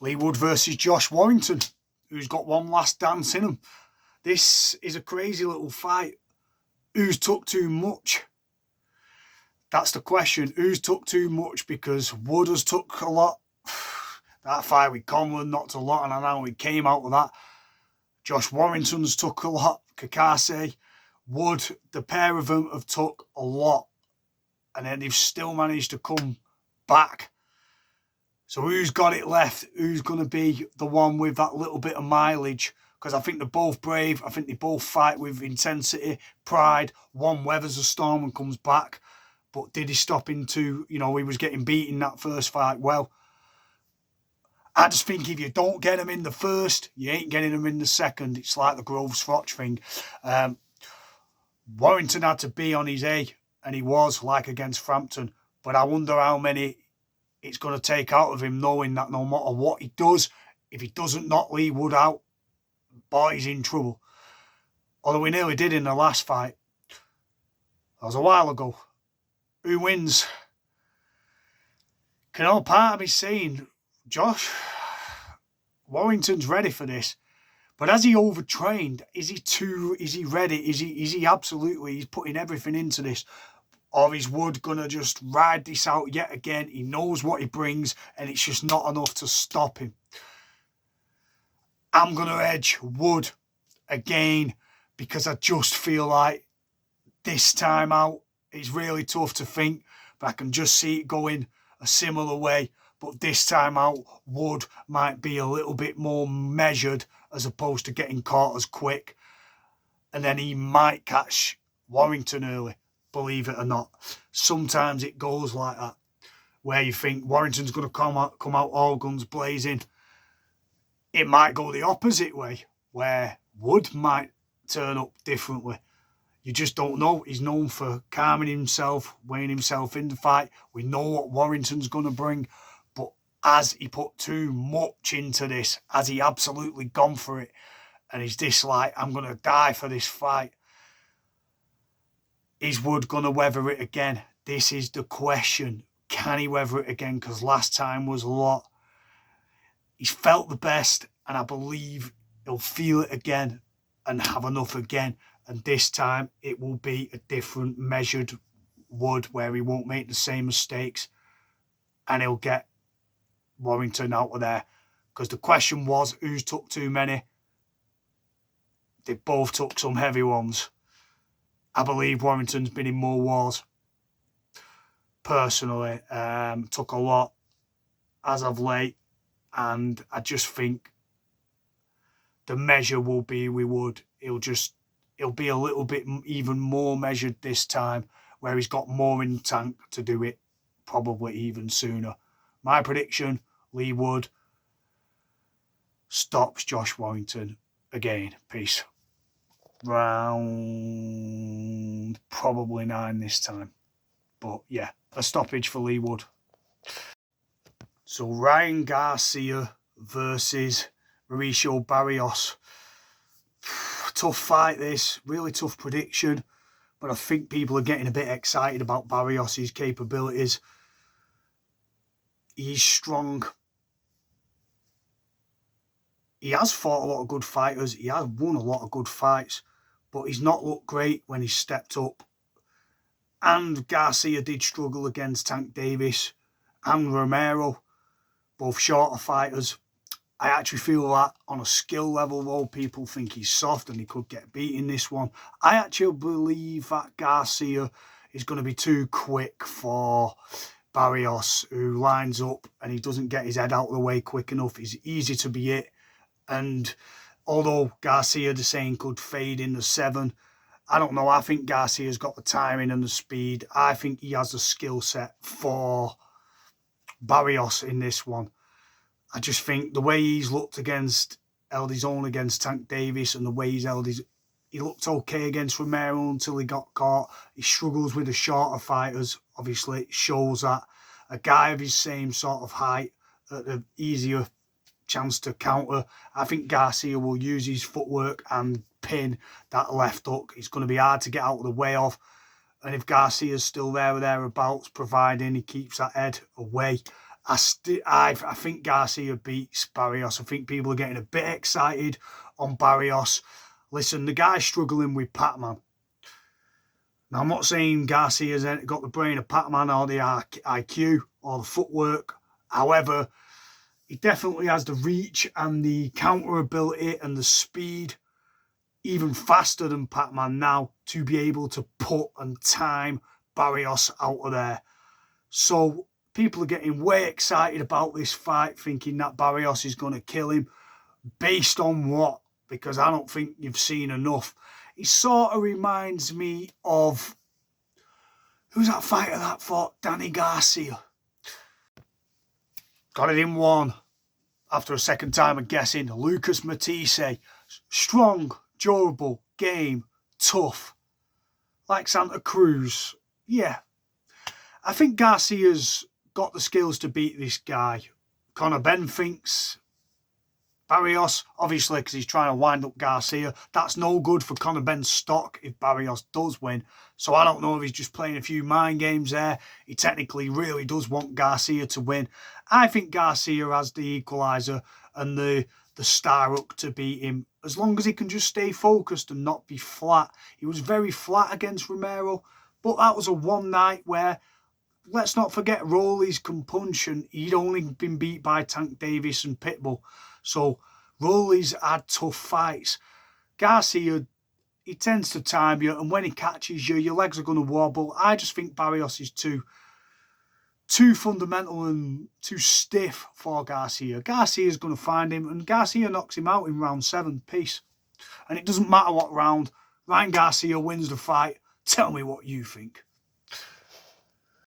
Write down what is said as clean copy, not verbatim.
Lee Wood versus Josh Warrington, who's got one last dance in him. This is a crazy little fight. Who's took too much? That's the question. Who's took too much? Because Wood has took a lot. That fight with Conlon knocked a lot, and I know he came out with that. Josh Warrington's took a lot. Garcia, Wood, the pair of them have took a lot. And then they've still managed to come back. So who's got it left? Who's going to be the one with that little bit of mileage? Because I think they're both brave. I think they both fight with intensity, pride. One weathers a storm and comes back. But did he stop into, he was getting beaten that first fight? Well, I just think if you don't get him in the first, you ain't getting him in the second. It's like the Groves Froch thing. Warrington had to be on his A, and he was, like against Frampton. But I wonder how many it's going to take out of him, knowing that no matter what he does, if he doesn't knock Lee Wood out, boy, he's in trouble. Although we nearly did in the last fight. That was a while ago. Who wins? Can all part of me saying, Josh, Warrington's ready for this. But has he overtrained? Is he ready? Is he absolutely, he's putting everything into this? Or is Wood going to just ride this out yet again? He knows what he brings, and it's just not enough to stop him. I'm going to edge Wood again, because I just feel like this time out, it's really tough to think, but I can just see it going a similar way. But this time out, Wood might be a little bit more measured as opposed to getting caught as quick. And then he might catch Warrington early, believe it or not. Sometimes it goes like that, where you think Warrington's going to come out all guns blazing. It might go the opposite way, where Wood might turn up differently. You just don't know. He's known for calming himself, weighing himself in the fight. We know what Warrington's going to bring. But has he put too much into this? Has he absolutely gone for it? And is this like, I'm going to die for this fight? Is Wood going to weather it again? This is the question. Can he weather it again? Because last time was a lot. He's felt the best, and I believe he'll feel it again and have enough again. And this time it will be a different measured Wood, where he won't make the same mistakes, and he'll get Warrington out of there. Because the question was, who's took too many? They both took some heavy ones. I believe Warrington's been in more wars. Personally, took a lot as of late, and I just think the measure will be with Wood. He'll be a little bit even more measured this time, where he's got more in the tank to do it, probably even sooner. My prediction, Lee Wood stops Josh Warrington again. Peace. Round probably 9 this time. But yeah, a stoppage for Lee Wood. So Ryan Garcia versus Mauricio Barrios. Tough fight this, really tough prediction, but I think people are getting a bit excited about Barrios' capabilities. He's strong. He has fought a lot of good fighters. He has won a lot of good fights, but he's not looked great when he's stepped up. And Garcia did struggle against Tank Davis and Romero, both shorter fighters. I actually feel that on a skill level, though, people think he's soft and he could get beat in this one. I actually believe that Garcia is going to be too quick for Barrios, who lines up and he doesn't get his head out of the way quick enough. He's easy to be hit. And although Garcia, the saying, could fade in the 7, I don't know. I think Garcia's got the timing and the speed. I think he has the skill set for Barrios in this one. I just think the way he's looked against, held his own against Tank Davis, and the way he's held his, he looked okay against Romero until he got caught. He struggles with the shorter fighters. Obviously, it shows that a guy of his same sort of height, at an easier chance to counter. I think Garcia will use his footwork and pin that left hook. It's going to be hard to get out of the way of. And if Garcia's still there or thereabouts, providing he keeps that head away, I think Garcia beats Barrios. I think people are getting a bit excited on Barrios. Listen, the guy's struggling with Pac-Man. Now, I'm not saying Garcia's got the brain of Pac-Man or the IQ or the footwork. However, he definitely has the reach and the counter ability and the speed, even faster than Pac-Man now, to be able to put and time Barrios out of there. So people are getting way excited about this fight, thinking that Barrios is going to kill him. Based on what? Because I don't think you've seen enough. He sort of reminds me of, who's that fighter that fought Danny Garcia? Got it in one. After a second time of guessing, Lucas Matisse. Strong, durable, game, tough. Like Santa Cruz. Yeah. I think Garcia's got the skills to beat this guy. Conor Benn thinks Barrios, obviously, because he's trying to wind up Garcia. That's no good for Conor Benn's stock if Barrios does win. So I don't know if he's just playing a few mind games there. He technically really does want Garcia to win. I think Garcia has the equaliser and the star hook to beat him, as long as he can just stay focused and not be flat. He was very flat against Romero, but that was a one night where, let's not forget, Rollies can punch, and he'd only been beat by Tank Davis and Pitbull. So Rollies had tough fights. Garcia, he tends to time you, and when he catches you, your legs are going to wobble. I just think Barrios is too fundamental and too stiff for Garcia. Garcia is going to find him, and Garcia knocks him out in round 7. Peace. And it doesn't matter what round. Ryan Garcia wins the fight. Tell me what you think.